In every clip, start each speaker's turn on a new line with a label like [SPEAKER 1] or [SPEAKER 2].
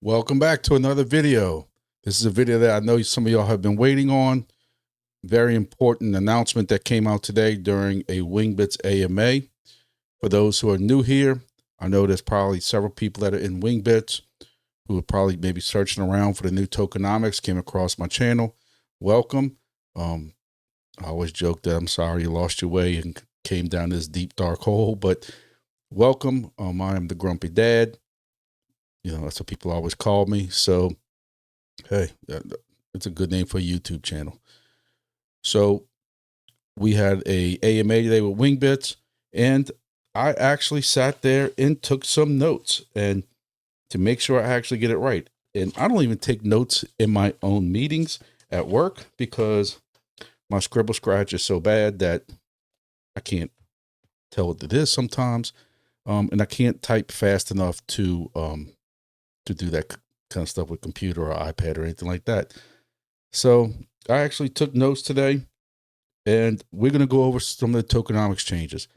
[SPEAKER 1] Welcome back to another video. This is a video that I know some of y'all have been waiting on. Very important announcement that came out today during a Wingbits AMA. For those who are new here, I know there's probably several people that are in Wingbits who are probably maybe searching around for the new tokenomics, came across my channel. Welcome. I always joke that I'm sorry you lost your way and came down this deep, dark hole, but welcome. I am the Grumpy Dad. You know, that's what people always call me. So, hey, it's a good name for a YouTube channel. So we had a AMA today with Wingbits, and I actually sat there and took some notes and to make sure I actually get it right. And I don't even take notes in my own meetings at work because my scribble scratch is so bad that I can't tell what it is sometimes. And I can't type fast enough to do that kind of stuff with computer or iPad or anything like that. So I actually took notes today, and we're going to go over some of the tokenomics changes.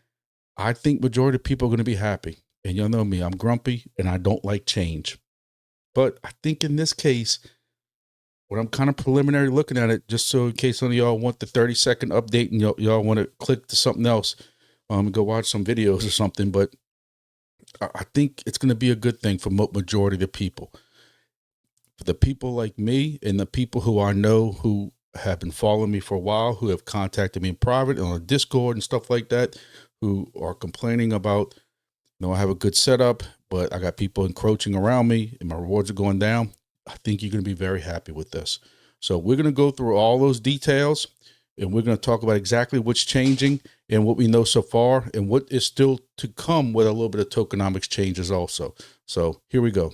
[SPEAKER 1] I think majority of people are going to be happy. And y'all know me, I'm grumpy and I don't like change. But I think in this case, when I'm kind of preliminary looking at it, just so in case some of y'all want the 30-second update and y'all want to click to something else, and go watch some videos or something. But I think it's going to be a good thing for majority of the people. For the people like me and the people who I know who have been following me for a while, who have contacted me in private on a Discord and stuff like that, who are complaining about, you know, I have a good setup, but I got people encroaching around me and my rewards are going down. I think you're going to be very happy with this. So we're going to go through all those details, and we're going to talk about exactly what's changing and what we know so far and what is still to come with a little bit of tokenomics changes also. So here we go.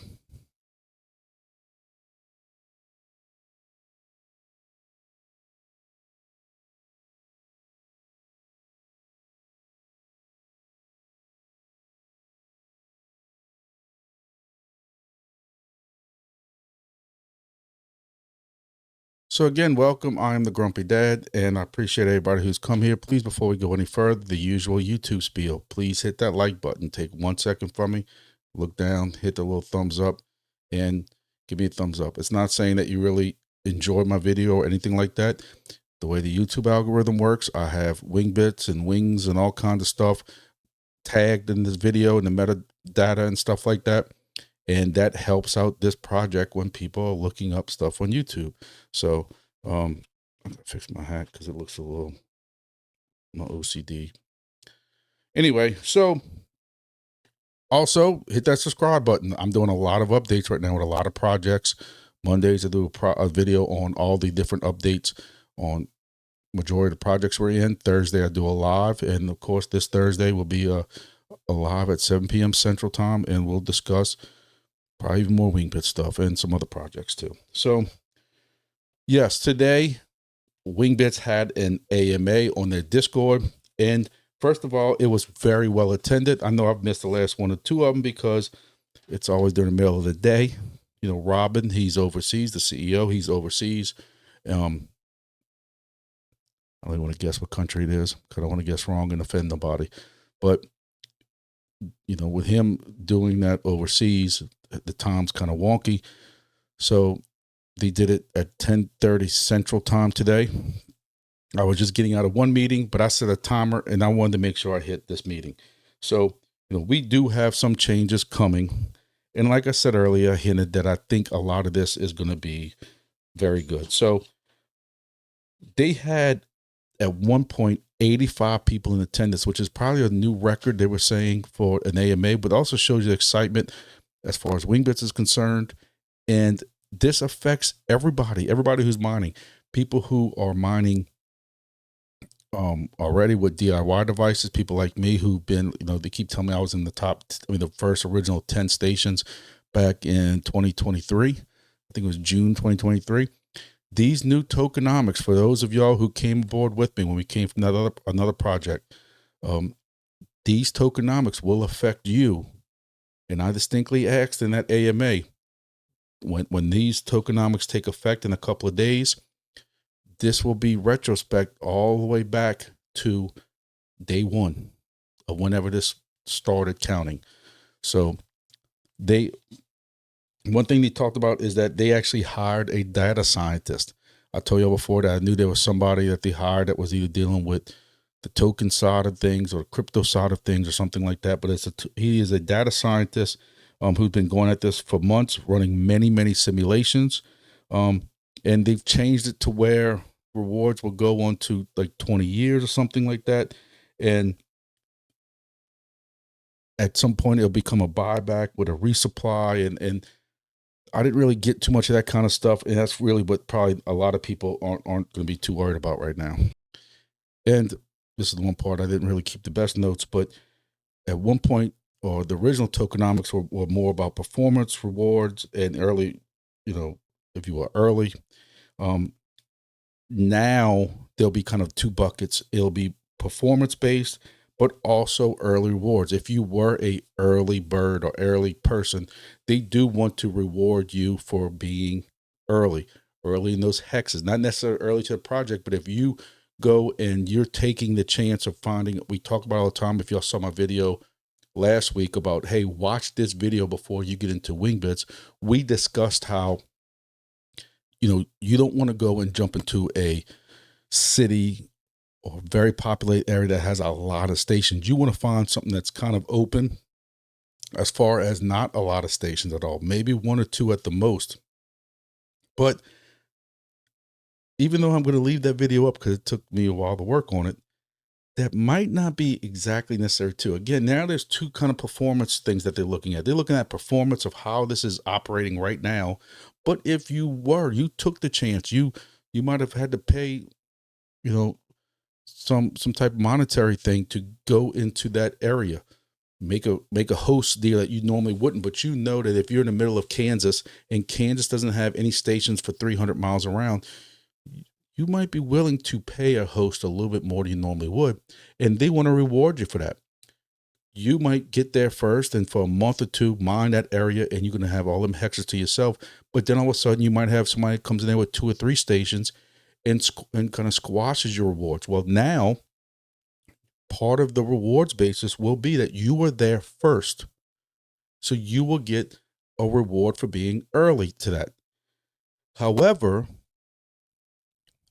[SPEAKER 1] So again, welcome. I am the Grumpy Dad, and I appreciate everybody who's come here. Please, before we go any further, the usual YouTube spiel. Please hit that like button. Take 1 second from me. Look down, hit the little thumbs up, and give me a thumbs up. It's not saying that you really enjoyed my video or anything like that. The way the YouTube algorithm works, I have Wingbits and wings and all kinds of stuff tagged in this video and the metadata and stuff like that. And that helps out this project when people are looking up stuff on YouTube. So I'm gonna fix my hat because it looks a little OCD. Anyway, so also hit that subscribe button. I'm doing a lot of updates right now with a lot of projects. Mondays I do a video on all the different updates on majority of the projects we're in. Thursday I do a live, and of course this Thursday will be a live at 7 p.m. Central Time, and we'll discuss probably even more Wingbits stuff and some other projects too. So yes, today Wingbits had an AMA on their Discord, and first of all, it was very well attended. I know I've missed the last one or two of them because it's always during the middle of the day. You know, Robin, he's overseas, the CEO, he's overseas. I don't even want to guess what country it is because I don't want to guess wrong and offend nobody. But, you know, with him doing that overseas, the time's kind of wonky. So they did it at 10:30 Central Time today. I was just getting out of one meeting, but I set a timer and I wanted to make sure I hit this meeting. So, you know, we do have some changes coming. And like I said earlier, I hinted that I think a lot of this is going to be very good. So they had at one point 85 people in attendance, which is probably a new record they were saying for an AMA, but also shows you the excitement as far as Wingbits is concerned. And this affects everybody who's mining, people who are mining already with DIY devices, people like me who've been, you know, they keep telling me I was in the top, the first original 10 stations back in 2023. I think it was June 2023. These new tokenomics, for those of y'all who came aboard with me when we came from another project, these tokenomics will affect you. And I distinctly asked in that AMA, when these tokenomics take effect in a couple of days, this will be retrospect all the way back to day one of whenever this started counting. So they One thing they talked about is that they actually hired a data scientist. I told you before that I knew there was somebody that they hired that was either dealing with the token side of things or the crypto side of things or something like that. But he is a data scientist who's been going at this for months, running many simulations. And they've changed it to where rewards will go on to like 20 years or something like that. And at some point it'll become a buyback with a resupply. And I didn't really get too much of that kind of stuff. And that's really what probably a lot of people aren't going to be too worried about right now. And this is the one part I didn't really keep the best notes, but at one point, or the original tokenomics were more about performance rewards and early, if you were early. Now there'll be kind of two buckets. It'll be performance based, but also early rewards. If you were a early bird or early person, they do want to reward you for being early in those hexes, not necessarily early to the project, but if you go and you're taking the chance of finding, we talk about all the time, if y'all saw my video last week about, hey, watch this video before you get into Wingbits. We discussed how, you don't want to go and jump into a city or very populated area that has a lot of stations. You want to find something that's kind of open as far as not a lot of stations at all, maybe one or two at the most. But even though I'm going to leave that video up because it took me a while to work on it, that might not be exactly necessary too. Again, now there's two kind of performance things that they're looking at. They're looking at performance of how this is operating right now. But if you took the chance, you might have had to pay, some type of monetary thing to go into that area, make a host deal that you normally wouldn't. But you know that if you're in the middle of Kansas and Kansas doesn't have any stations for 300 miles around, you might be willing to pay a host a little bit more than you normally would. And they want to reward you for that. You might get there first and for a month or two, mine that area, and you're going to have all them hexes to yourself. But then all of a sudden you might have somebody that comes in there with 2 or 3 stations and kind of squashes your rewards. Well, now part of the rewards basis will be that you were there first. So you will get a reward for being early to that. However,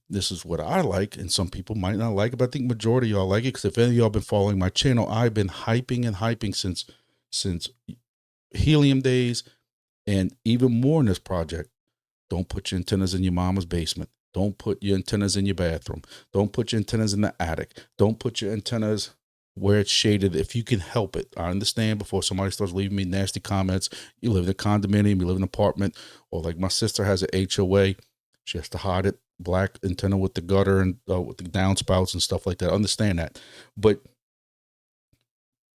[SPEAKER 1] this is what I like, and some people might not like it, but I think majority of y'all like it, because if any of y'all been following my channel, I've been hyping since Helium days, and even more in this project. Don't put your antennas in your mama's basement. Don't put your antennas in your bathroom. Don't put your antennas in the attic. Don't put your antennas where it's shaded if you can help it. I understand, before somebody starts leaving me nasty comments. You live in a condominium, you live in an apartment, or like my sister has an HOA. She has to hide it, black antenna with the gutter and with the downspouts and stuff like that. I understand that. But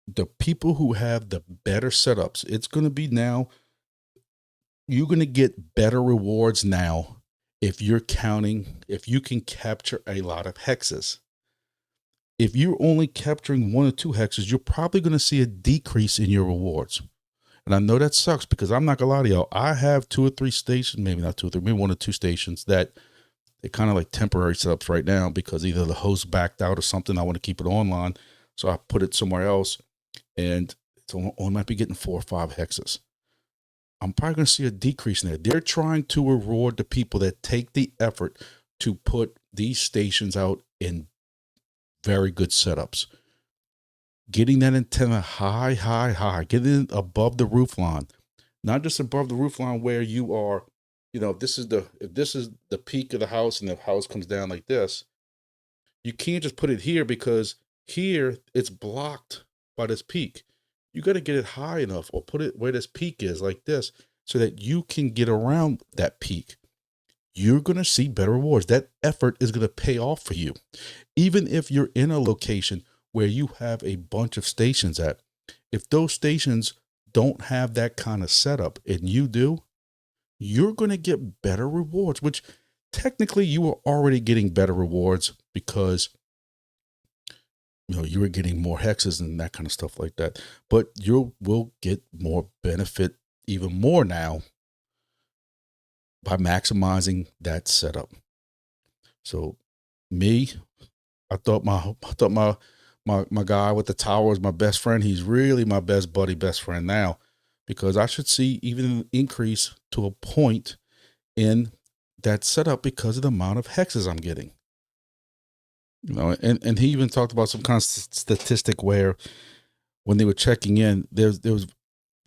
[SPEAKER 1] the people who have the better setups, it's going to be now, you're going to get better rewards now if you can capture a lot of hexes. If you're only capturing 1 or 2 hexes, you're probably going to see a decrease in your rewards. And I know that sucks, because I'm not gonna lie to y'all, I have 2 or 3 stations, maybe not 2 or 3, maybe 1 or 2 stations that they're kind of like temporary setups right now, because either the host backed out or something. I want to keep it online, so I put it somewhere else, and it's only might be getting 4 or 5 hexes. I'm probably going to see a decrease in there. They're trying to reward the people that take the effort to put these stations out in very good setups. Getting that antenna high, getting it above the roof line, not just above the roof line where you are, if this is the peak of the house and the house comes down like this, you can't just put it here, because here it's blocked by this peak. You got to get it high enough, or put it where this peak is like this, so that you can get around that peak. You're going to see better rewards. That effort is going to pay off for you. Even if you're in a location where you have a bunch of stations at, if those stations don't have that kind of setup and you do, you're going to get better rewards, which technically you were already getting better rewards, because you were getting more hexes and that kind of stuff like that. But you will get more benefit, even more now, by maximizing that setup. So I thought my guy with the tower was my best friend. He's really my best friend now, because I should see even an increase to a point in that setup because of the amount of hexes I'm getting. You know, and he even talked about some kind of statistic where when they were checking in, there was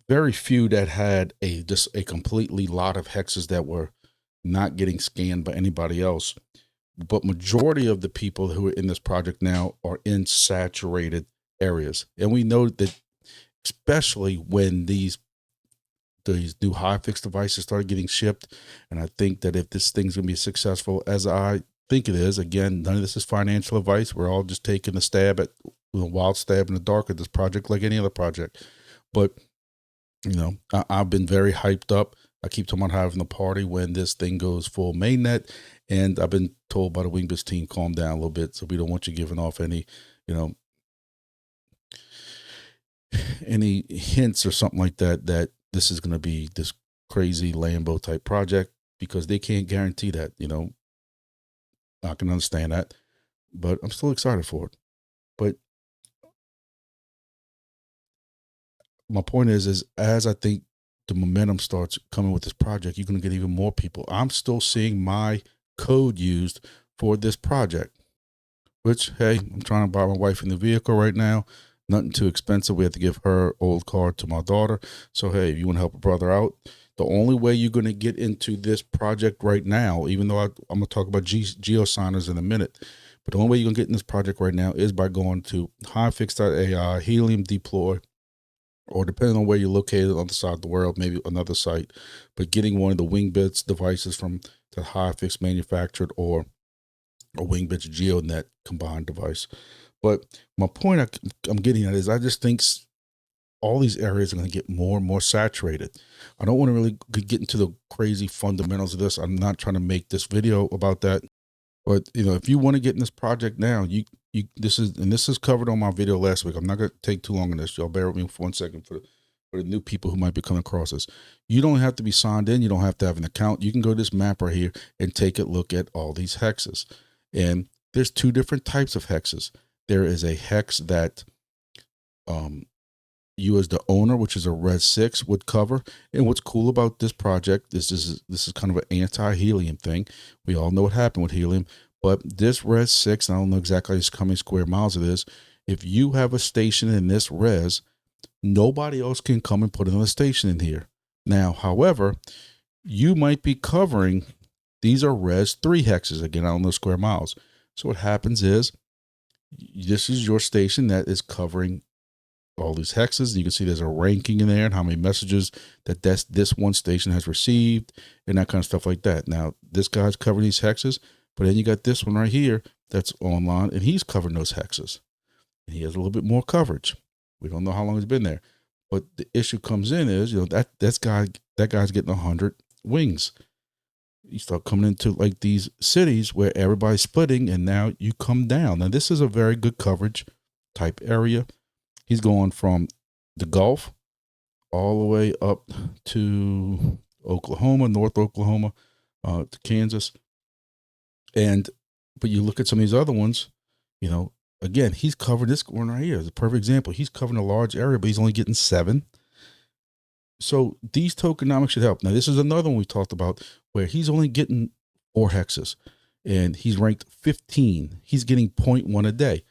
[SPEAKER 1] very few that had just a completely lot of hexes that were not getting scanned by anybody else. But majority of the people who are in this project now are in saturated areas. And we know that especially when these new high-fix devices start getting shipped, and I think that if this thing's going to be successful, as I think it is, again, none of this is financial advice. We're all just taking a wild stab in the dark at this project like any other project. But, you know, I've been very hyped up. I keep talking about having a party when this thing goes full mainnet. And I've been told by the Wingbits team, calm down a little bit. So we don't want you giving off any, you know, any hints or something like that, that this is going to be this crazy Lambo type project, because they can't guarantee that. You know, I can understand that, but I'm still excited for it. But my point is as I think the momentum starts coming with this project, you're going to get even more people. I'm still seeing my code used for this project, which, hey, I'm trying to buy my wife a new vehicle right now. Nothing too expensive. We have to give her old car to my daughter. So, hey, if you want to help a brother out, the only way you're going to get into this project right now, even though I'm going to talk about Geosigners in a minute, but the only way you're going to get in this project right now is by going to highfix.ai, Helium Deploy, or depending on where you're located on the side of the world, maybe another site, but getting one of the Wingbits devices from the HiFix manufactured or a Wingbits GeoNet combined device. But my point I'm getting at is I just think all these areas are going to get more and more saturated. I don't want to really get into the crazy fundamentals of this. I'm not trying to make this video about that. But, you know, if you want to get in this project now, this is covered on my video last week. I'm not going to take too long on this. Y'all bear with me for 1 second for the new people who might be coming across this. You don't have to be signed in. You don't have to have an account. You can go to this map right here and take a look at all these hexes. And there's two different types of hexes. There is a hex that you as the owner, which is a Res 6, would cover. And what's cool about this project, this is kind of an anti-helium thing. We all know what happened with helium, but this Res 6, I don't know exactly how many square miles it is. If you have a station in this res, nobody else can come and put another station in here. Now, however, you might be covering, these are Res 3 hexes. Again, I don't know square miles. So what happens is, this is your station that is covering all these hexes. You can see there's a ranking in there and how many messages that this one station has received and that kind of stuff like that. Now, this guy's covering these hexes, but then you got this one right here that's online, and he's covering those hexes. And he has a little bit more coverage. We don't know how long he's been there. But the issue comes in is, you know, that guy's getting 100 wings. You start coming into like these cities where everybody's splitting, and now you come down. Now, this is a very good coverage type area. He's going from the Gulf all the way up to Oklahoma, North Oklahoma, to Kansas. But you look at some of these other ones, you know, again, he's covered this one right here. It's a perfect example. He's covering a large area, but he's only getting 7. So these tokenomics should help. Now, this is another one we talked about where he's only getting 4 hexes and he's ranked 15. He's getting 0.1 a day.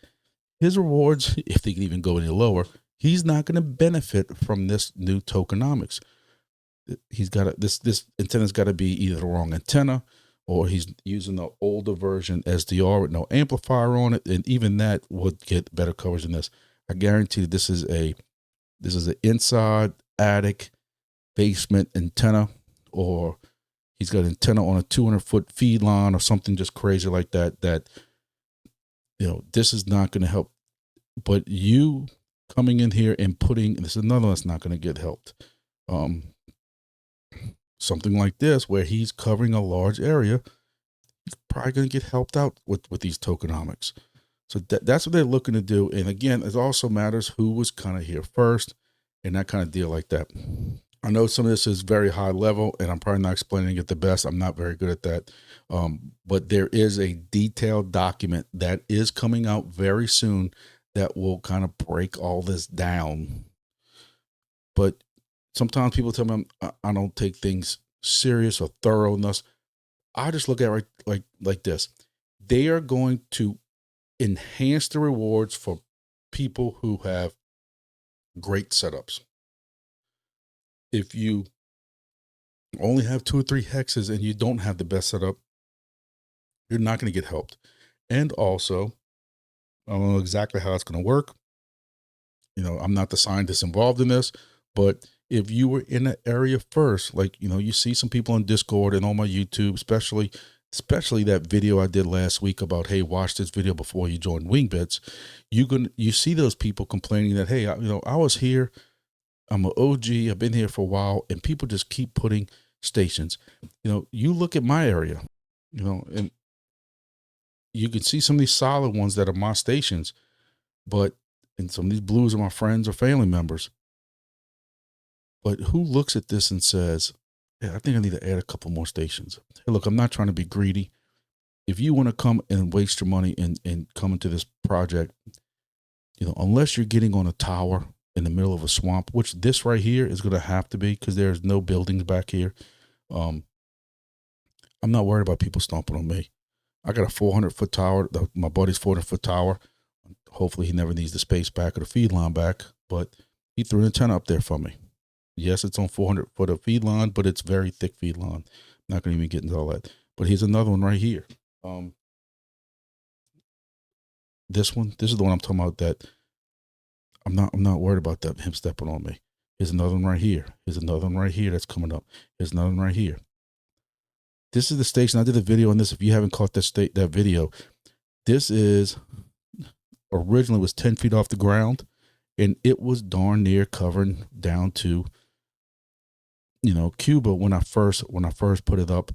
[SPEAKER 1] His rewards, if they can even go any lower, he's not going to benefit from this new tokenomics. He's got this antenna's got to be either the wrong antenna, or he's using the older version SDR with no amplifier on it, and even that would get better coverage than this. I guarantee this is an inside attic basement antenna, or he's got an antenna on a 200-foot feed line or something just crazy like that. That, you know, this is not going to help. But you coming in here and this is another one that's not going to get helped. Something like this, where he's covering a large area, he's probably going to get helped out with these tokenomics. So that's what they're looking to do. And again, it also matters who was kind of here first and that kind of deal like that. I know some of this is very high level, and I'm probably not explaining it the best. I'm not very good at that. But there is a detailed document that is coming out very soon that will kind of break all this down. But sometimes people tell me I don't take things serious or thorough enough. I just look at it like this. They are going to enhance the rewards for people who have great setups. If you only have 2 or 3 hexes and you don't have the best setup, you're not going to get helped. And also, I don't know exactly how it's going to work. I'm not the scientist involved in this, but if you were in an area first, like, you see some people on Discord and on my YouTube, especially that video I did last week about, hey, watch this video before you join Wingbits. You see those people complaining that, hey, I was here. I'm an OG. I've been here for a while, and people just keep putting stations. You look at my area, and you can see some of these solid ones that are my stations, and some of these blues are my friends or family members. But who looks at this and says, yeah, I think I need to add a couple more stations. Hey, look, I'm not trying to be greedy. If you want to come and waste your money and come into this project, unless you're getting on a tower in the middle of a swamp, which this right here is going to have to be because there's no buildings back here. I'm not worried about people stomping on me. I got a 400-foot tower. My buddy's 400-foot tower. Hopefully he never needs the space back or the feed line back, but he threw an antenna up there for me. Yes, it's on 400 foot of feed line, but it's very thick feed line. I'm not going to even get into all that. But here's another one right here. This is the one I'm talking about that I'm not worried about him stepping on me. Here's another one right here. Here's another one right here that's coming up. Here's another one right here. This is the station. I did a video on this. If you haven't caught that video, this is originally was 10 feet off the ground, and it was darn near covering down to Cuba when I first put it up.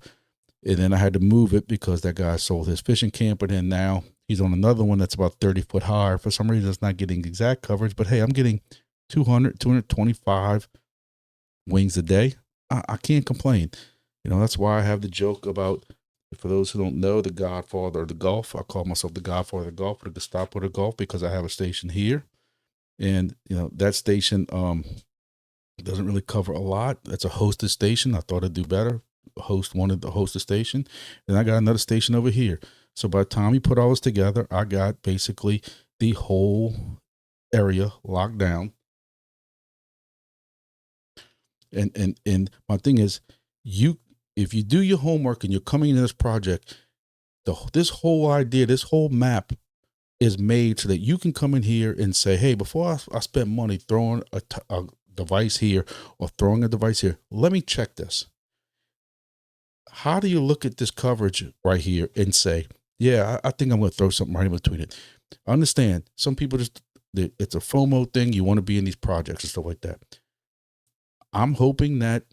[SPEAKER 1] And then I had to move it because that guy sold his fishing camp, and then now he's on another one that's about 30 foot high. For some reason, it's not getting exact coverage, but hey, I'm getting 225 wings a day. I can't complain. That's why I have the joke about, for those who don't know, the Godfather of the Gulf. I call myself the Godfather of the Gulf, or the Gestapo of the Gulf, because I have a station here. And, that station doesn't really cover a lot. It's a hosted station. I thought I'd do better. Wanted to host a station. And I got another station over here. So by the time we put all this together, I got basically the whole area locked down. And my thing is, if you do your homework and you're coming into this project, this whole idea, this whole map is made so that you can come in here and say, hey, before I spend money throwing a device here or throwing a device here, let me check this. How do you look at this coverage right here and say, yeah, I think I'm going to throw something right in between it? I understand some people it's a FOMO thing. You want to be in these projects and stuff like that. I'm hoping that.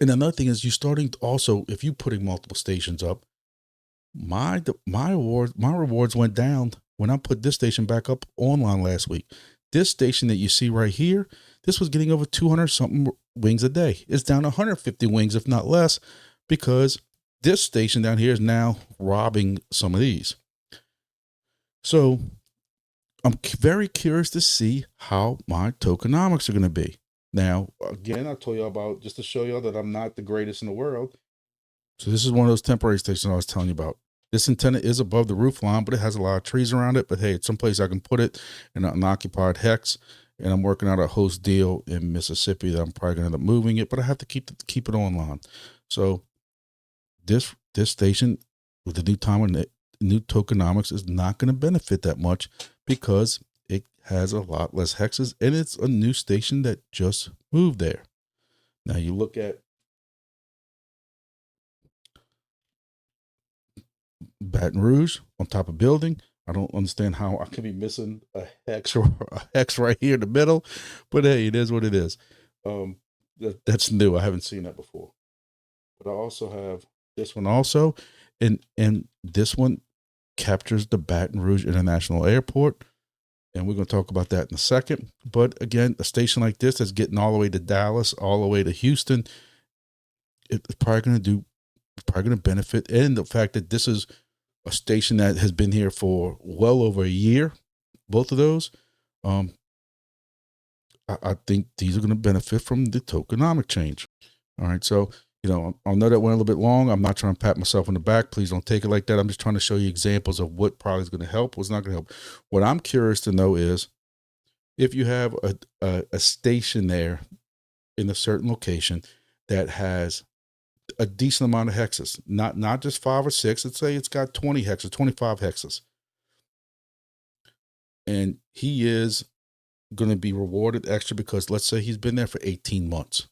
[SPEAKER 1] And another thing is, you starting to also, if you putting multiple stations up, my rewards went down when I put this station back up online last week. This station that you see right here, this was getting over 200 something wings a day. It's down 150 wings, if not less, because this station down here is now robbing some of these. So I'm very curious to see how my tokenomics are going to be. Now, again, I told y'all about, just to show y'all that I'm not the greatest in the world. So this is one of those temporary stations I was telling you about. This antenna is above the roof line, but it has a lot of trees around it. But hey, it's someplace I can put it in an unoccupied hex. And I'm working out a host deal in Mississippi that I'm probably going to end up moving it, but I have to keep it online. So this station with the new time and new tokenomics is not going to benefit that much because it has a lot less hexes, and it's a new station that just moved there. Now you look at Baton Rouge on top of building. I don't understand how I could be missing a hex or a hex right here in the middle, but hey, it is what it is. That's new. I haven't seen that before. But I also have this one also, and this one captures the Baton Rouge International Airport, and we're going to talk about that in a second. But again, a station like this that's getting all the way to Dallas, all the way to Houston, it's probably going to benefit. And the fact that this is a station that has been here for well over a year, both of those, I think these are going to benefit from the tokenomic change. All right. So, I know that went a little bit long. I'm not trying to pat myself on the back. Please don't take it like that. I'm just trying to show you examples of what probably is going to help, what's not going to help. What I'm curious to know is if you have a station there in a certain location that has a decent amount of hexes, not just 5 or 6. Let's say it's got 20 hexes, 25 hexes. And he is going to be rewarded extra because let's say he's been there for 18 months.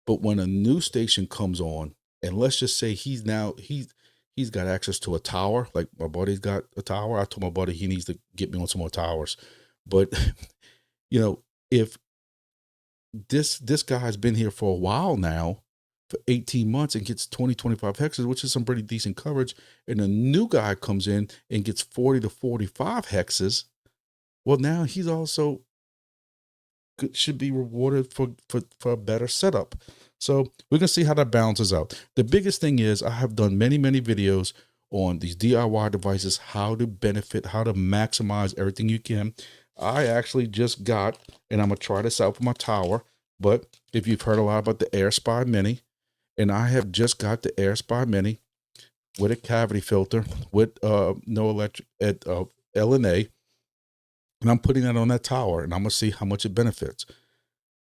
[SPEAKER 1] But when a new station comes on, and let's just say he's got access to a tower, like my buddy's got a tower. I told my buddy he needs to get me on some more towers. But if this guy has been here for a while now, for 18 months, and gets 20, 25 hexes, which is some pretty decent coverage, and a new guy comes in and gets 40 to 45 hexes, well, now he's also should be rewarded for a better setup. So we're gonna see how that balances out. The biggest thing is I have done many videos on these DIY devices, how to benefit, how to maximize everything you can. I actually just got, and I'm gonna try this out for my tower, but if you've heard a lot about the AirSpy Mini, and I have just got the AirSpy Mini with a cavity filter with no electric at LNA, and I'm putting that on that tower, and I'm gonna see how much it benefits.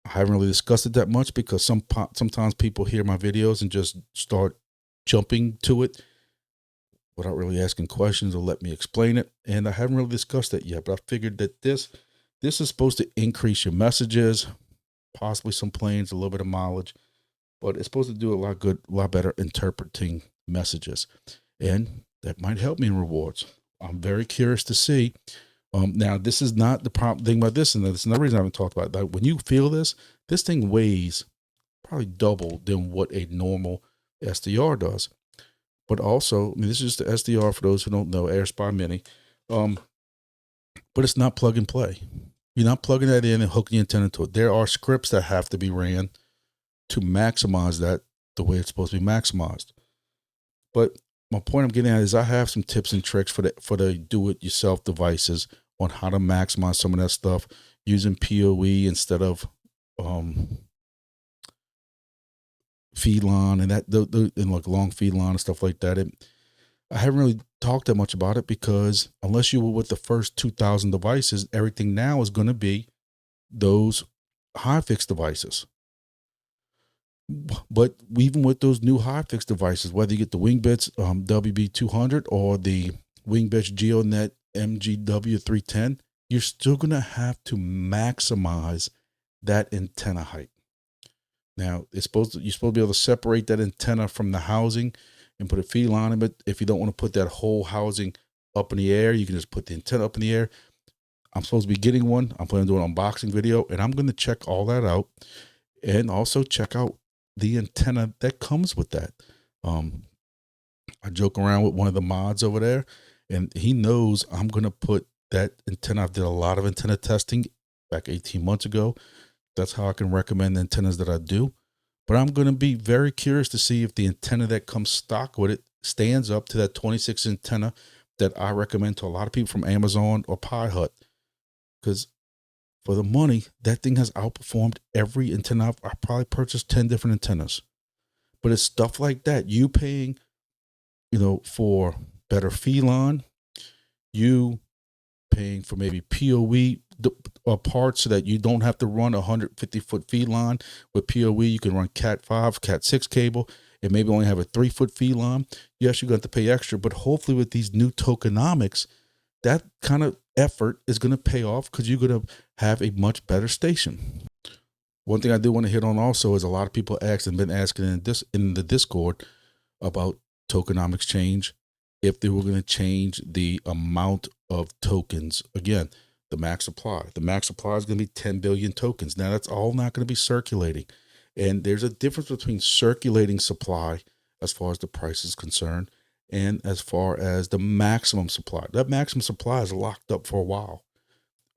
[SPEAKER 1] I haven't really discussed it that much because sometimes people hear my videos and just start jumping to it without really asking questions or let me explain it. And I haven't really discussed that yet, but I figured that this is supposed to increase your messages, possibly some planes, a little bit of mileage, but it's supposed to do a lot better interpreting messages. And that might help me in rewards. I'm very curious to see. Now, this is not the problem thing about this, and this is another reason I haven't talked about it. Like when you feel this thing weighs probably double than what a normal SDR does. But also, I mean, this is just the SDR for those who don't know, AirSpy Mini. But it's not plug and play. You're not plugging that in and hooking the antenna to it. There are scripts that have to be ran to maximize that the way it's supposed to be maximized. But my point I'm getting at is I have some tips and tricks for the do-it-yourself devices on how to maximize some of that stuff using PoE instead of feed line and and like long feed line and stuff like that. I haven't really talked that much about it because unless you were with the first 2,000 devices, everything now is going to be those high fix devices. But even with those new high fix devices, whether you get the Wingbits WB200 or the Wingbits GeoNet MGW310, you're still going to have to maximize that antenna height. Now, you're supposed to be able to separate that antenna from the housing and put a feed line in it. If you don't want to put that whole housing up in the air, you can just put the antenna up in the air. I'm supposed to be getting one. I'm planning to do an unboxing video, and I'm going to check all that out and also check out the antenna that comes with that. I joke around with one of the mods over there, and he knows I'm going to put that antenna. I did a lot of antenna testing back 18 months ago. That's how I can recommend the antennas that I do. But I'm going to be very curious to see if the antenna that comes stock with it stands up to that 26 antenna that I recommend to a lot of people from Amazon or Pi Hut. Because for the money, that thing has outperformed every antenna. I probably purchased 10 different antennas. But it's stuff like that. You paying, for better feed line, you paying for maybe PoE parts so that you don't have to run a 150-foot feed line. With PoE, you can run Cat 5, Cat 6 cable, and maybe only have a 3-foot feed line. Yes, you're going to have to pay extra, but hopefully with these new tokenomics, that kind of effort is going to pay off because you're going to have a much better station. One thing I do want to hit on also is a lot of people asked and been asking in the Discord about tokenomics change, if they were going to change the amount of tokens. Again, the max supply. The max supply is going to be 10 billion tokens. Now, that's all not going to be circulating. And there's a difference between circulating supply as far as the price is concerned and as far as the maximum supply. That maximum supply is locked up for a while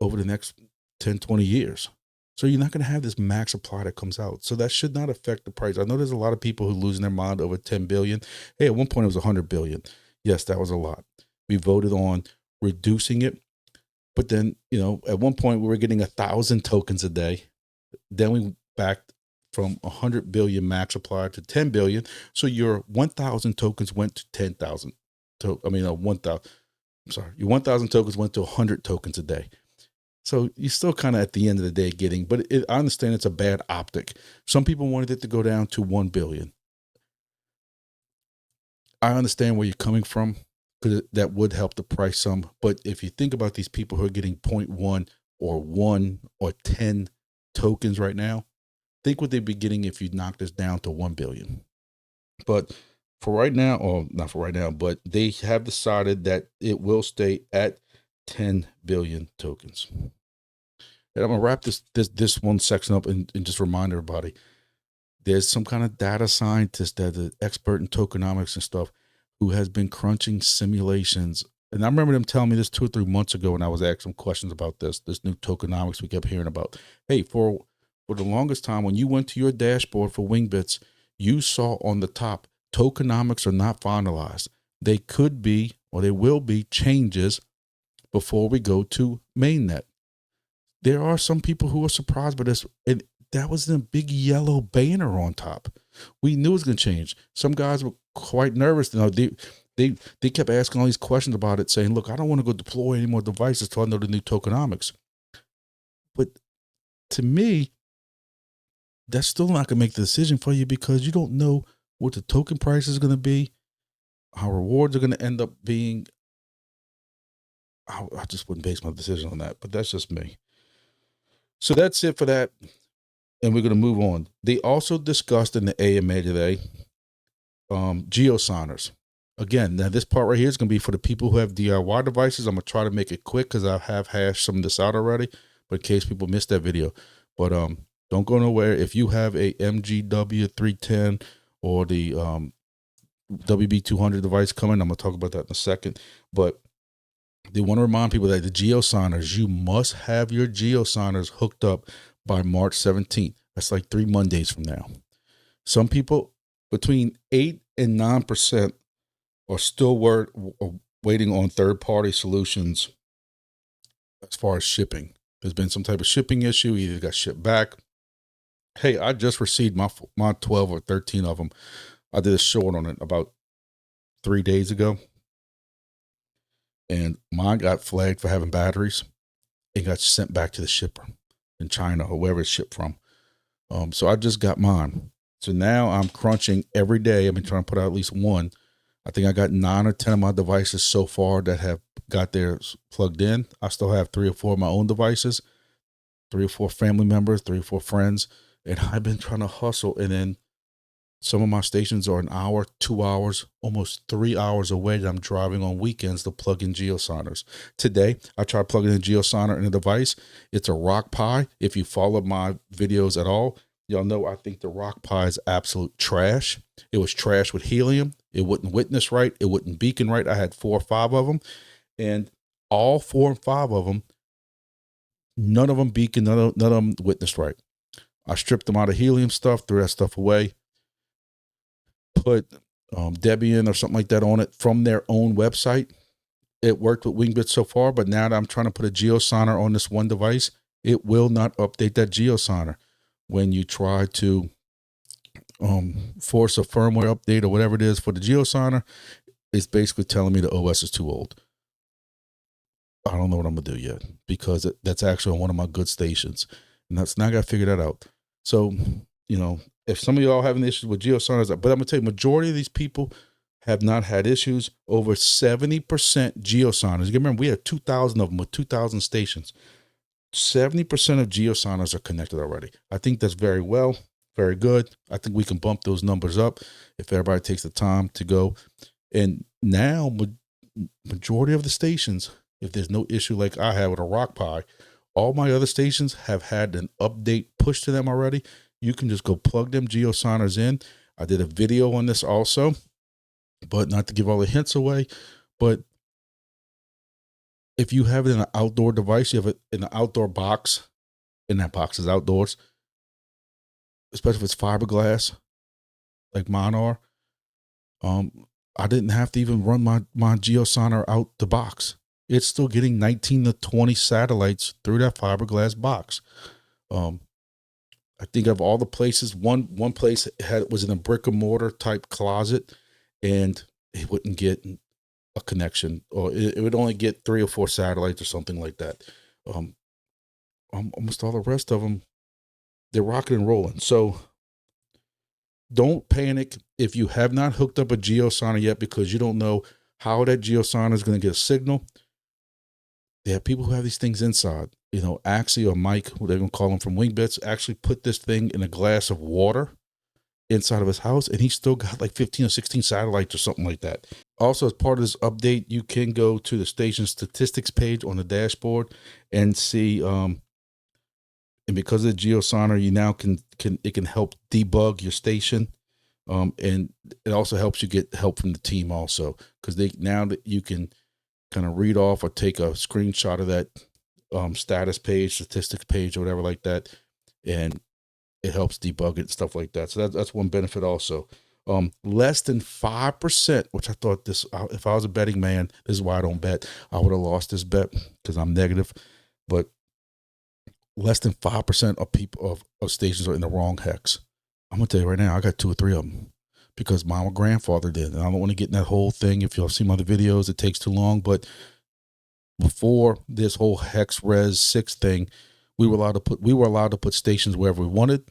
[SPEAKER 1] over the next 10, 20 years. So you're not going to have this max supply that comes out. So that should not affect the price. I know there's a lot of people who are losing their mind over 10 billion. Hey, at one point it was 100 billion. Yes, that was a lot. We voted on reducing it But then, you know, at one point we were getting 1,000 tokens a day. Then we backed from 100 billion max supply to 10 billion. So your 1,000 tokens went to 10,000. Your 1,000 tokens went to 100 tokens a day. So you're still kind of at the end of the day getting, but I understand it's a bad optic. Some people wanted it to go down to 1 billion. I understand where you're coming from, because that would help the price some. But if you think about these people who are getting 0.1 or 1 or 10 tokens right now, think what they'd be getting if you knock this down to 1 billion. But for right now, or not for right now, but they have decided that it will stay at 10 billion tokens. And I'm gonna wrap this one section up and just remind everybody, there's some kind of data scientist that's an expert in tokenomics and stuff who has been crunching simulations. And I remember them telling me this 2 or 3 months ago when I was asking them questions about this new tokenomics we kept hearing about. Hey, for the longest time, when you went to your dashboard for Wingbits, you saw on the top, tokenomics are not finalized. They could be, or they will be, changes before we go to mainnet. There are some people who are surprised by this, and that was a big yellow banner on top. We knew it was going to change. Some guys were quite nervous. You know, they kept asking all these questions about it, saying, look, I don't want to go deploy any more devices till I know the new tokenomics. But to me, that's still not going to make the decision for you, because you don't know what the token price is going to be, how rewards are going to end up being. I just wouldn't base my decision on that, but that's just me. So that's it for that. And we're going to move on. They also discussed in the AMA today, GEOSIGNERs. Again, now this part right here is going to be for the people who have DIY devices. I'm going to try to make it quick because I have hashed some of this out already, but in case people missed that video. But don't go nowhere. If you have a MGW310 or the WB200 device coming, I'm going to talk about that in a second. But they want to remind people that the GEOSIGNERs, you must have your GEOSIGNERs hooked up by March 17th. That's like 3 Mondays from now. Some people, between 8 and 9%, are still waiting on third-party solutions as far as shipping. There's been some type of shipping issue. Either got shipped back. Hey, I just received my 12 or 13 of them. I did a short on it about 3 days ago. And mine got flagged for having batteries. It got sent back to the shipper in China or wherever it's shipped from. So I just got mine. So now I'm crunching every day. I've been trying to put out at least one. I think I got 9 or 10 of my devices so far that have got theirs plugged in. I still have 3 or 4 of my own devices, 3 or 4 family members, 3 or 4 friends. And I've been trying to hustle. And then some of my stations are an hour, 2 hours, almost 3 hours away that I'm driving on weekends to plug in GEOSIGNERs. Today, I tried plugging in GEOSIGNER in a device. It's a rock pie. If you follow my videos at all, y'all know I think the rock pie is absolute trash. It was trash with helium. It wouldn't witness right. It wouldn't beacon right. I had 4 or 5 of them. And all 4 and 5 of them, none of them beacon, none of them witnessed right. I stripped them out of helium stuff, threw that stuff away. Put Debian or something like that on it from their own website. It worked with Wingbits so far, but now that I'm trying to put a GEOSIGNER on this one device, it will not update that GEOSIGNER. When you try to force a firmware update or whatever it is for the GEOSIGNER, it's basically telling me the OS is too old. I don't know what I'm going to do yet, because that's actually on one of my good stations. And that's now I got to figure that out. So, you know, if some of y'all having issues with GEOSIGNERs, but I'm going to tell you, majority of these people have not had issues. Over 70% GEOSIGNERs. You remember, we had 2,000 of them with 2,000 stations. 70% of GEOSIGNERs are connected already. I think that's very good. I think we can bump those numbers up if everybody takes the time to go. And now, majority of the stations, if there's no issue like I have with a rock pie, all my other stations have had an update pushed to them already. You can just go plug them GEOSIGNERs in. I did a video on this also, but not to give all the hints away. But if you have it in an outdoor device, you have it in an outdoor box, and that box is outdoors, especially if it's fiberglass, like mine are, I didn't have to even run my GEOSIGNER out the box. it's still getting 19 to 20 satellites through that fiberglass box. I think of all the places, one place was in a brick and mortar type closet, and it wouldn't get a connection, or it would only get 3 or 4 satellites or something like that. Almost all the rest of them, they're rocking and rolling. So don't panic if you have not hooked up a GeoSigner yet, because you don't know how that GeoSigner is going to get a signal. There are people who have these things inside. You know, Axie or Mike, what they're going to call him from Wingbits, actually put this thing in a glass of water inside of his house, and he still got like 15 or 16 satellites or something like that. Also, as part of this update, you can go to the station statistics page on the dashboard and see, and because of the GeoSigner, you now can help debug your station. And it also helps you get help from the team also, because now that you can kind of read off or take a screenshot of that status page, statistics page, or whatever like that, and it helps debug it and stuff like that. So that's one benefit also. Less than 5%, which I thought this, if I was a betting man, this is why I don't bet. I would have lost this bet because I'm negative, but less than 5% of people of stations are in the wrong hex. I'm gonna tell you right now, I got 2 or 3 of them because my grandfather did. And I don't want to get in that whole thing. If y'all see my other videos, it takes too long. But before this whole hex res 6 thing, we were allowed to put stations wherever we wanted.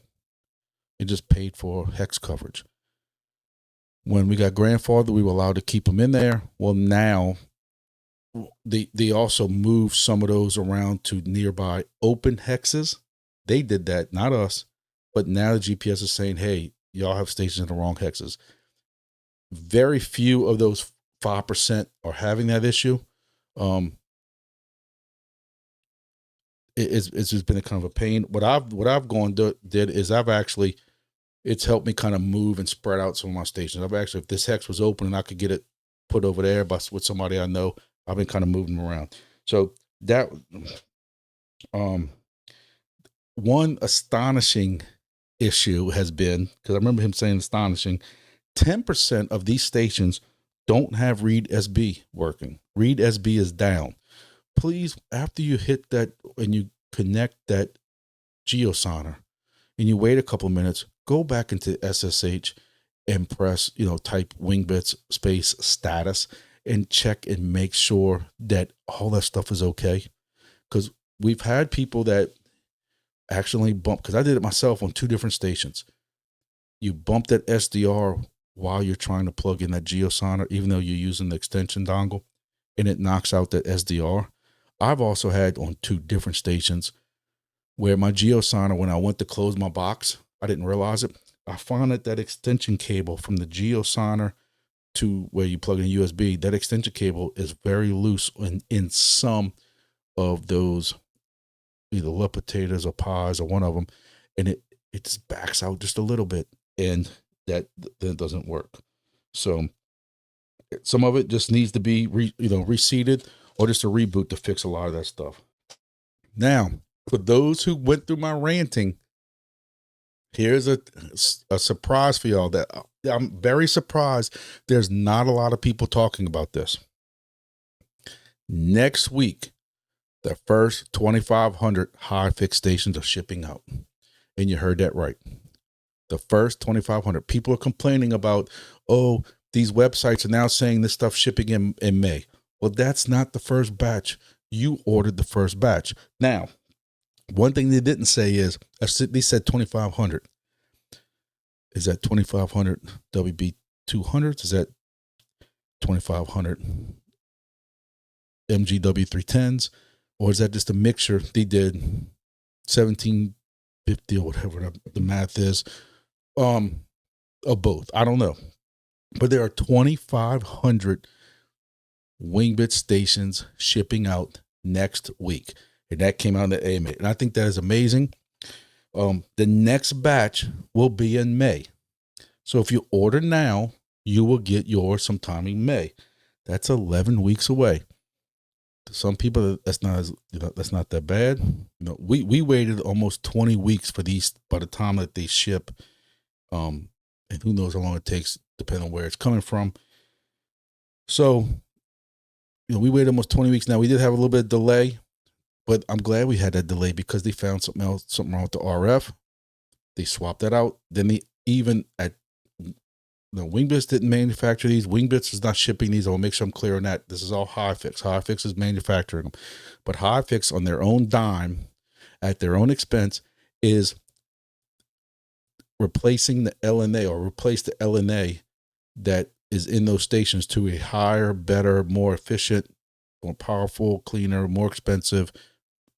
[SPEAKER 1] It just paid for hex coverage. When we got grandfather, we were allowed to keep them in there. Well, now they also moved some of those around to nearby open hexes. They did that, not us. But now the GPS is saying, hey, y'all have stations in the wrong hexes. Very few of those 5% are having that issue. It's just been a kind of a pain. What I've did is it's helped me kind of move and spread out some of my stations. If this hex was open and I could get it put over there with somebody I know, I've been kind of moving them around. So that, one astonishing issue has been, because I remember him saying astonishing, 10% of these stations don't have Read SB working. Read SB is down. Please, after you hit that and you connect that GeoSigner and you wait a couple of minutes, go back into SSH and press, type Wingbits space status and check and make sure that all that stuff is okay. Because we've had people that actually bump, because I did it myself on 2 different stations. You bump that SDR while you're trying to plug in that GeoSigner, even though you're using the extension dongle, and it knocks out that SDR. I've also had on 2 different stations where my GeoSigner, when I went to close my box, I didn't realize it. I found that extension cable from the GeoSigner to where you plug in USB, that extension cable is very loose in some of those, either Lepitators or Pies or one of them, and it just backs out just a little bit, and that doesn't work. So some of it just needs to be reseated, or just a reboot to fix a lot of that stuff. Now, for those who went through my ranting, here's a surprise for y'all that I'm very surprised there's not a lot of people talking about this. Next week, the first 2,500 high fix stations are shipping out. And you heard that right. The first 2,500. People are complaining about, these websites are now saying this stuff shipping in May. Well, that's not the first batch. You ordered the first batch. Now, one thing they didn't say is, they said 2,500. Is that 2,500 WB 200s? Is that 2,500 MGW 310s? Or is that just a mixture? They did 1,750 or whatever the math is, of both. I don't know. But there are 2,500 Wingbits stations shipping out next week. And that came out in the AMA. And I think that is amazing. The next batch will be in May. So if you order now, you will get yours sometime in May. That's 11 weeks away. To some people, that's not that bad. We waited almost 20 weeks for these by the time that they ship. And who knows how long it takes, depending on where it's coming from. So, we waited almost 20 weeks now. We did have a little bit of delay, but I'm glad we had that delay because they found something wrong with the RF. They swapped that out. Then Wingbits didn't manufacture these. Wingbits is not shipping these. I will make sure I'm clear on that. This is all HiFix. HiFix is manufacturing them. But HiFix, on their own dime, at their own expense, is replacing the LNA, or replace the LNA that is in those stations to a higher, better, more efficient, more powerful, cleaner, more expensive,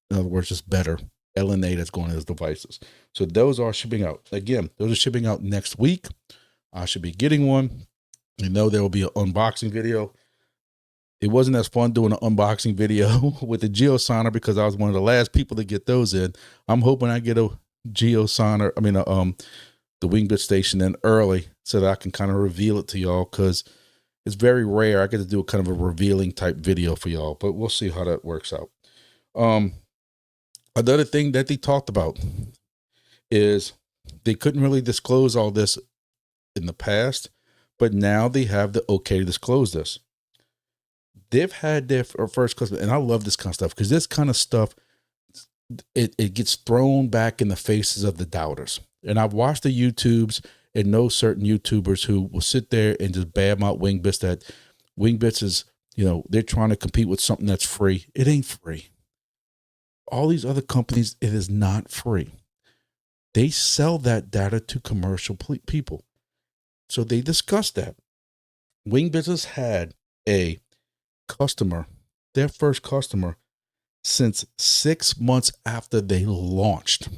[SPEAKER 1] in other words, just better LNA that's going in those devices. So those are shipping out. Again, those are shipping out next week. I should be getting one. You know, there will be an unboxing video. It wasn't as fun doing an unboxing video with the GEOSIGNER because I was one of the last people to get those in. I'm hoping I get a GEOSIGNER, the Wingbits station in early so that I can kind of reveal it to y'all, because it's very rare. I get to do a kind of a revealing type video for y'all, but we'll see how that works out. Another thing that they talked about is they couldn't really disclose all this in the past, but now they have the okay to disclose this. They've had their first customer, and I love this kind of stuff because this kind of stuff, it gets thrown back in the faces of the doubters. And I've watched the YouTubes and know certain YouTubers who will sit there and just badmouth Wingbits, that Wingbits is, they're trying to compete with something that's free. It ain't free. All these other companies, it is not free. They sell that data to commercial people. So they discussed that. Wingbits has had a customer, their first customer, since 6 months after they launched.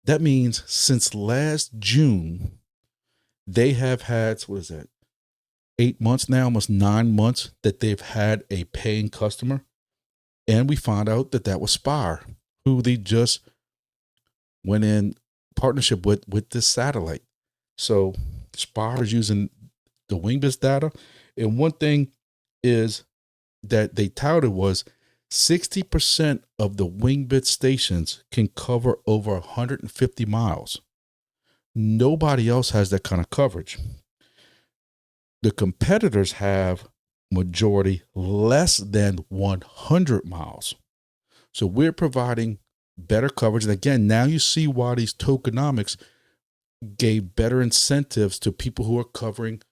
[SPEAKER 1] That means since last June, they have had, 8 months now, almost 9 months that they've had a paying customer. And we found out that was Spire, who they just went in partnership with this satellite. So Spire is using the Wingbits data. And one thing is that they touted was 60% of the Wingbits stations can cover over 150 miles. Nobody else has that kind of coverage. The competitors have majority less than 100 miles. So we're providing better coverage. And again, now you see why these tokenomics gave better incentives to people who are covering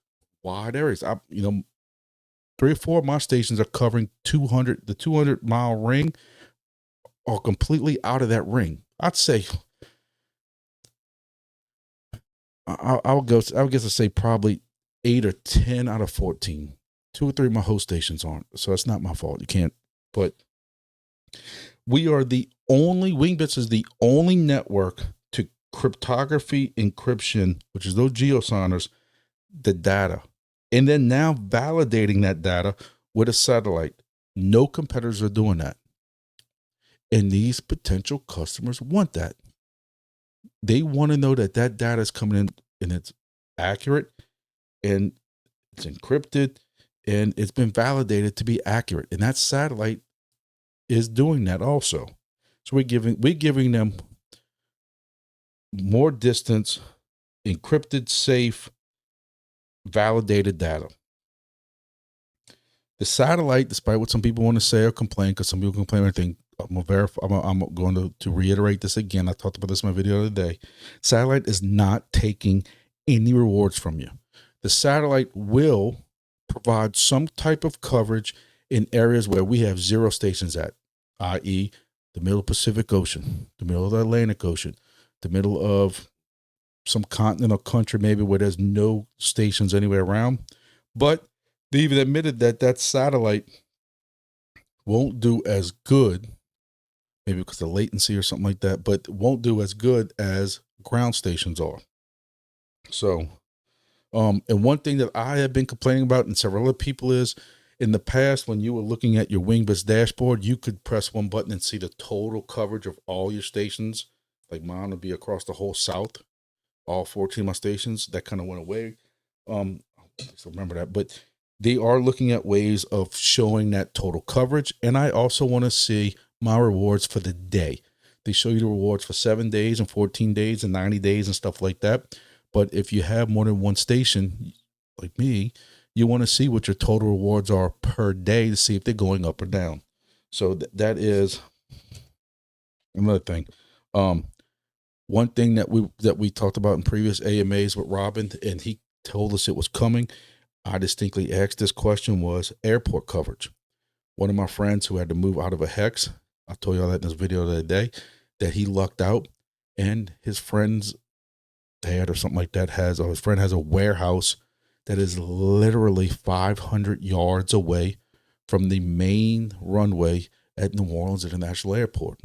[SPEAKER 1] wide areas. 3 or 4 of my stations are covering the 200-mile ring, are completely out of that ring. I'd say I would guess to say probably 8 or 10 out of 14. 2 or 3 of my host stations aren't, so it's not my fault. You can't, but we are the only, Wingbits is the only network to cryptography encryption, which is those GEOSIGNERs, the data, and then now validating that data with a satellite. No competitors are doing that. And these potential customers want that. They want to know that data is coming in and it's accurate and it's encrypted and it's been validated to be accurate. And that satellite is doing that also. So we're giving them more distance, encrypted, safe, validated data. The satellite, despite what some people want to say or complain, because some people complain, I think I'm going to reiterate this again. I talked about this in my video the other day. Satellite is not taking any rewards from you. The satellite will provide some type of coverage in areas where we have 0 stations at, i.e. the middle of the Pacific Ocean, the middle of the Atlantic Ocean, the middle of some continent or country maybe where there's no stations anywhere around. But they even admitted that satellite won't do as good, maybe because of latency or something like that, but won't do as good as ground stations are. So, and one thing that I have been complaining about, and several other people, is in the past, when you were looking at your Wingbits dashboard, you could press one button and see the total coverage of all your stations. Like mine would be across the whole South, all 14 of my stations. That kind of went away. I still remember that, but they are looking at ways of showing that total coverage. And I also want to see my rewards for the day. They show you the rewards for 7 days and 14 days and 90 days and stuff like that. But if you have more than one station, like me, you want to see what your total rewards are per day to see if they're going up or down. So that is another thing. One thing that we talked about in previous AMAs with Robin, and he told us it was coming. I distinctly asked this question, was airport coverage. One of my friends who had to move out of a hex, I told y'all that in this video the other day, that he lucked out, and his friend's dad or something like that has, or his friend has a warehouse that is literally 500 yards away from the main runway at New Orleans International Airport.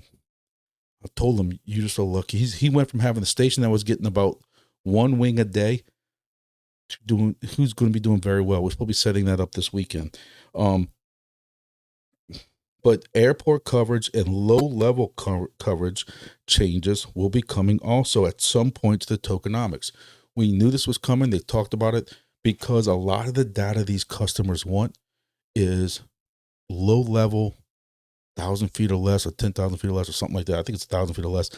[SPEAKER 1] I told him, you just so lucky. He went from having a station that was getting about one wing a day to doing, who's going to be doing very well. We're supposed to be setting that up this weekend. But airport coverage and low-level coverage changes will be coming also at some point to the tokenomics. We knew this was coming. They talked about it because a lot of the data these customers want is low-level, 1,000 feet or less, or 10,000 feet or less, or something like that. I think it's 1,000 feet or less.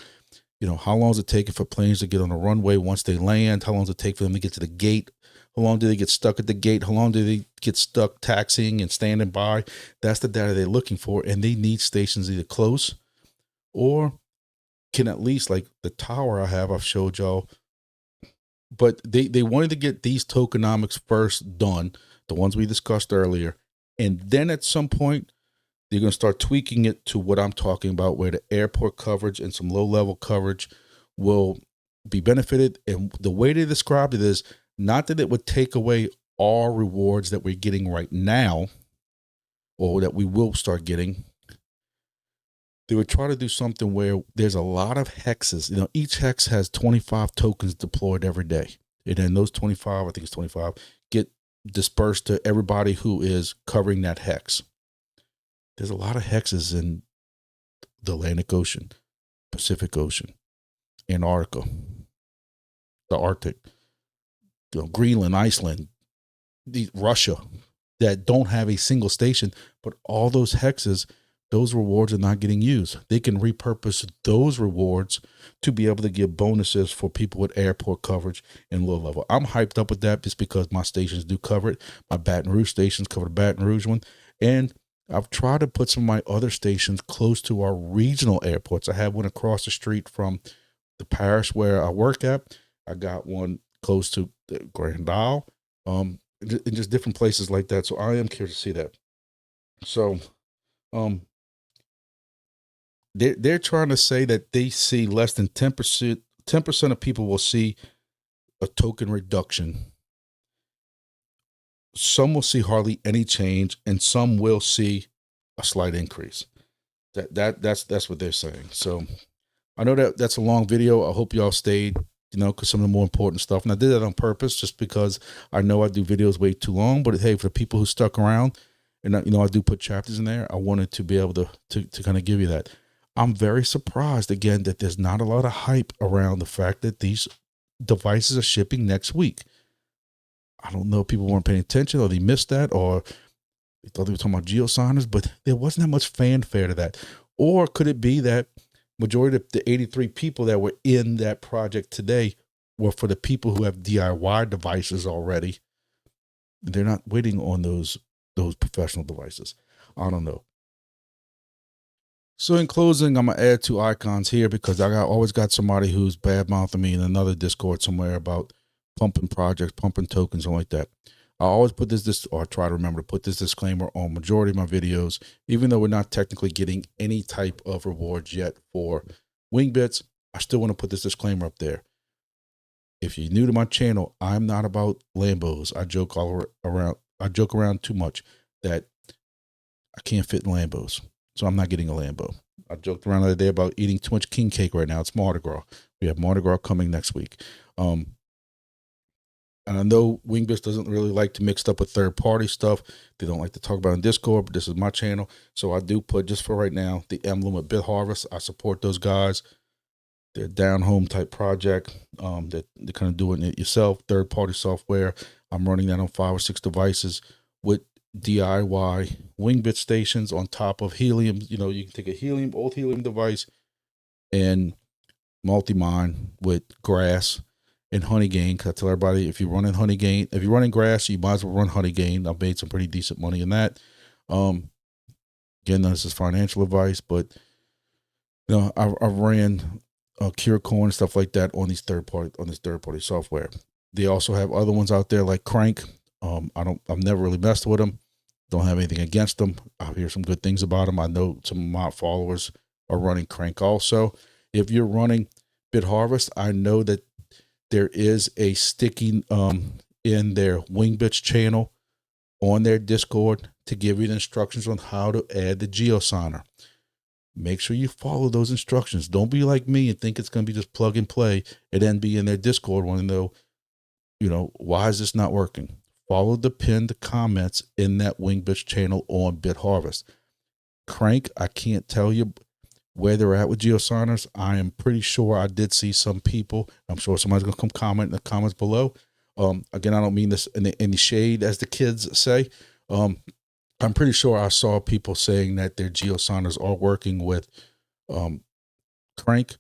[SPEAKER 1] You know, how long does it take for planes to get on the runway once they land? How long does it take for them to get to the gate? How long do they get stuck at the gate? How long do they get stuck taxiing and standing by? That's the data they're looking for, and they need stations either close or can at least, like the tower I've showed y'all. But they wanted to get these tokenomics first done, the ones we discussed earlier, and then at some point, they're going to start tweaking it to what I'm talking about, where the airport coverage and some low-level coverage will be benefited. And the way they described it is not that it would take away all rewards that we're getting right now, or that we will start getting. They would try to do something where there's a lot of hexes. You know, each hex has 25 tokens deployed every day. And then those 25, I think it's 25, get dispersed to everybody who is covering that hex. There's a lot of hexes in the Atlantic Ocean, Pacific Ocean, Antarctica, the Arctic, you know, Greenland, Iceland, Russia, that don't have a single station, but all those hexes, those rewards are not getting used. They can repurpose those rewards to be able to give bonuses for people with airport coverage and low level. I'm hyped up with that just because my stations do cover it. My Baton Rouge stations cover the Baton Rouge one, and I've tried to put some of my other stations close to our regional airports. I have one across the street from the parish where I work at. I got one close to the Grand Isle, and just different places like that. So I am curious to see that. So, they're trying to say that they see less than 10%. 10% of people will see a token reduction. Some will see hardly any change, and some will see a slight increase. That's what they're saying. So I know that's a long video. I hope y'all stayed, you know, because some of the more important stuff. And I did that on purpose just because I know I do videos way too long. But hey, for the people who stuck around, and you know, I do put chapters in there, I wanted to be able to kind of give you that. I'm very surprised again that there's not a lot of hype around the fact that these devices are shipping next week. I don't know if people weren't paying attention, or they missed that, or they thought they were talking about GEOSIGNERs, but there wasn't that much fanfare to that. Or could it be that majority of the 83 people that were in that project today were for the people who have DIY devices already? They're not waiting on those professional devices. I don't know. So in closing, I'm gonna add 2 icons here because I always got somebody who's bad mouthing me in another Discord somewhere about pumping projects, pumping tokens, something like that. I always put this, or I try to remember to put this disclaimer on majority of my videos, even though we're not technically getting any type of rewards yet for Wingbits. I still want to put this disclaimer up there. If you're new to my channel, I'm not about Lambos. I joke around too much that I can't fit in Lambos, so I'm not getting a Lambo. I joked around the other day about eating too much king cake right now. It's Mardi Gras. We have Mardi Gras coming next week. And I know Wingbits doesn't really like to mix up with third-party stuff. They don't like to talk about in Discord, but this is my channel. So I do put, just for right now, the emblem of Bit Harvest. I support those guys. They're down-home type project. They're kind of doing it yourself, third-party software. I'm running that on 5 or 6 devices with DIY Wingbit stations on top of Helium. You know, you can take a old Helium device and multi-mine with grass in honey gain. Cause I tell everybody, if you're running honey gain, if you're running grass, you might as well run honey gain. I've made some pretty decent money in that. Again, this is financial advice, but I ran CureCoin and stuff like that on this third party software. They also have other ones out there like Crank. I've never really messed with them. Don't have anything against them. I hear some good things about them. I know some of my followers are running Crank also. If you're running BitHarvest, I know that there is a sticking in their Wingbits channel on their Discord to give you the instructions on how to add the GeoSigner. Make sure you follow those instructions. Don't be like me and think it's going to be just plug and play and then be in their Discord wanting to know, why is this not working? Follow the pinned comments in that Wingbits channel on BitHarvest. Crank, I can't tell you where they're at with GeoSigners. I am pretty sure I did see some people. I'm sure somebody's going to come comment in the comments below. Again, I don't mean this in any shade, as the kids say. I'm pretty sure I saw people saying that their GeoSigners are working with Crank,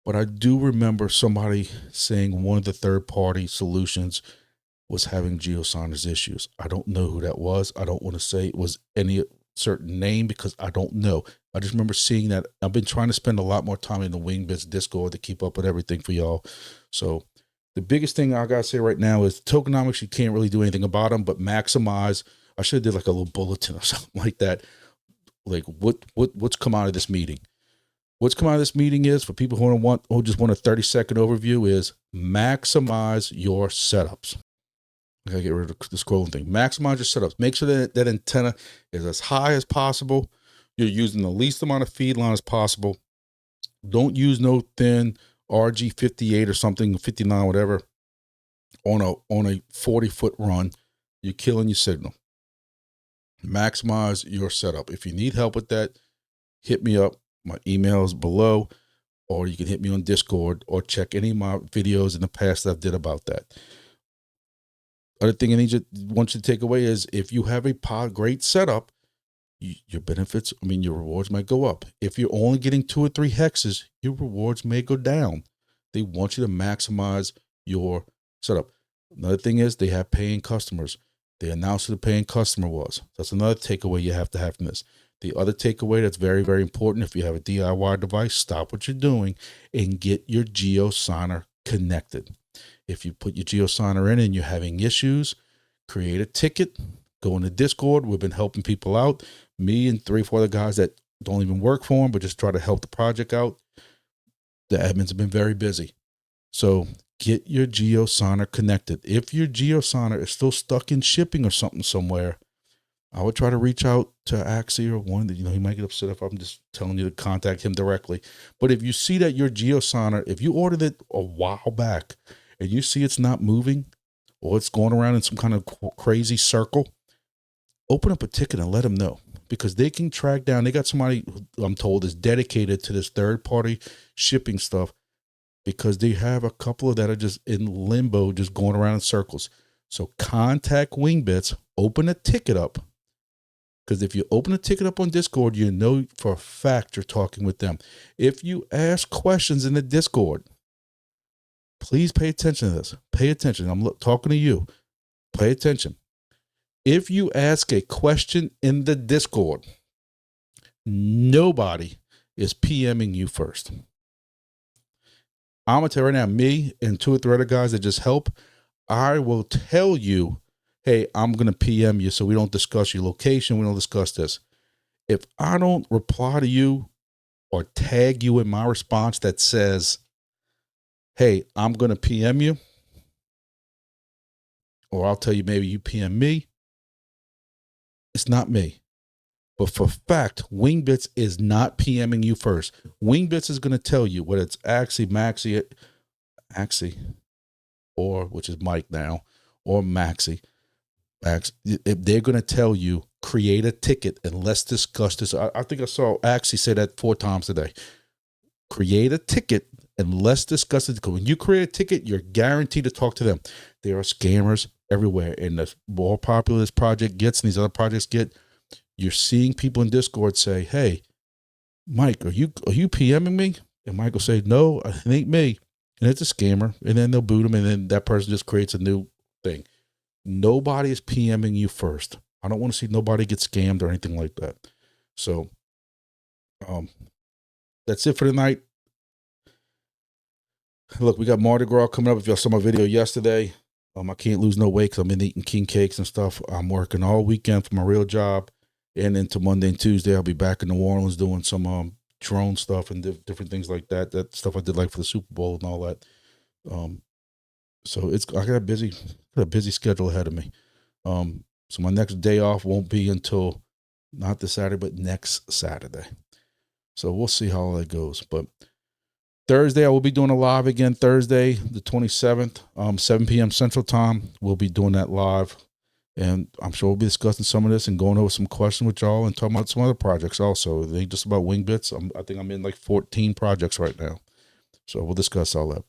[SPEAKER 1] but I do remember somebody saying one of the third-party solutions was having GeoSigners issues. I don't know who that was. I don't want to say it was any certain name because I don't know. I just remember seeing that. I've been trying to spend a lot more time in the Wingbits Discord to keep up with everything for y'all. So the biggest thing I got to say right now is tokenomics, you can't really do anything about them, but maximize. I should have did like a little bulletin or something like that. Like what's come out of this meeting? What's come out of this meeting is, for people who just want a 30-second overview, is maximize your setups. I gotta get rid of the scrolling thing. Maximize your setups. Make sure that that antenna is as high as possible. You're using the least amount of feed line as possible. Don't use no thin RG58 or something, 59, whatever, on a 40-foot run. You're killing your signal. Maximize your setup. If you need help with that, hit me up. My email is below, or you can hit me on Discord or check any of my videos in the past that I did about that. Other thing I want you to take away is, if you have a great setup, your benefits, your rewards might go up. If you're only getting 2 or 3 hexes, your rewards may go down. They want you to maximize your setup. Another thing is, they have paying customers. They announced who the paying customer was. That's another takeaway you have to have from this. The other takeaway that's very, very important, if you have a DIY device, stop what you're doing and get your GeoSigner connected. If you put your GeoSigner in and you're having issues, create a ticket, go into Discord. We've been helping people out. Me and 3 or 4 other guys that don't even work for them, but just try to help the project out. The admins have been very busy. So get your GeoSigner connected. If your GeoSigner is still stuck in shipping or something somewhere, I would try to reach out to Axie or one that, he might get upset if I'm just telling you to contact him directly. But if you see that your GeoSigner, if you ordered it a while back and you see it's not moving, or it's going around in some kind of crazy circle, open up a ticket and let them know, because they can track down. They got somebody, I'm told, is dedicated to this third-party shipping stuff, because they have a couple of that are just in limbo, just going around in circles. So contact Wingbits, open a ticket up, because if you open a ticket up on Discord, you know for a fact you're talking with them. If you ask questions in the Discord, please pay attention to this. Pay attention. I'm talking to you. Pay attention. If you ask a question in the Discord, nobody is PMing you first. I'm going to tell you right now, me and 2 or 3 other guys that just help, I will tell you, hey, I'm going to PM you so we don't discuss your location. We don't discuss this. If I don't reply to you or tag you in my response that says, hey, I'm going to PM you, or I'll tell you maybe you PM me, it's not me. But for fact, Wingbits is not PMing you first. Wingbits is going to tell you, whether it's Axie, or which is Mike now, or Maxie. They're going to tell you, create a ticket and let's discuss this. I think I saw Axie say that 4 times today. Create a ticket and let's discuss it. When you create a ticket, you're guaranteed to talk to them. There are scammers everywhere, and the more popular this project gets and these other projects get, you're seeing people in Discord say, hey, Mike, are you PMing me? And Mike will say, no, it ain't me. and it's a scammer, and then they'll boot them, and then that person just creates a new thing. Nobody is PMing you first. I don't want to see nobody get scammed or anything like that. So that's it for tonight. Look, we got Mardi Gras coming up. If y'all saw my video yesterday, I can't lose no weight because I'm in eating king cakes and stuff. I'm working all weekend for my real job, and into Monday and Tuesday, I'll be back in New Orleans doing some drone stuff and different things like that. That stuff I did like for the Super Bowl and all that. So I got a busy schedule ahead of me. So my next day off won't be until not this Saturday, but next Saturday. So we'll see how all that goes. But Thursday, I will be doing a live again. Thursday, the 27th, 7 p.m. Central Time. We'll be doing that live. And I'm sure we'll be discussing some of this and going over some questions with y'all and talking about some other projects also. It ain't just about Wingbits. I think I'm in like 14 projects right now. So we'll discuss all that.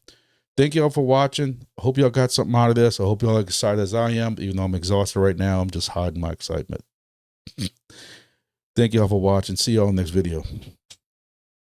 [SPEAKER 1] Thank y'all for watching. I hope y'all got something out of this. I hope y'all are excited as I am. Even though I'm exhausted right now, I'm just hiding my excitement. Thank y'all for watching. See y'all in the next video.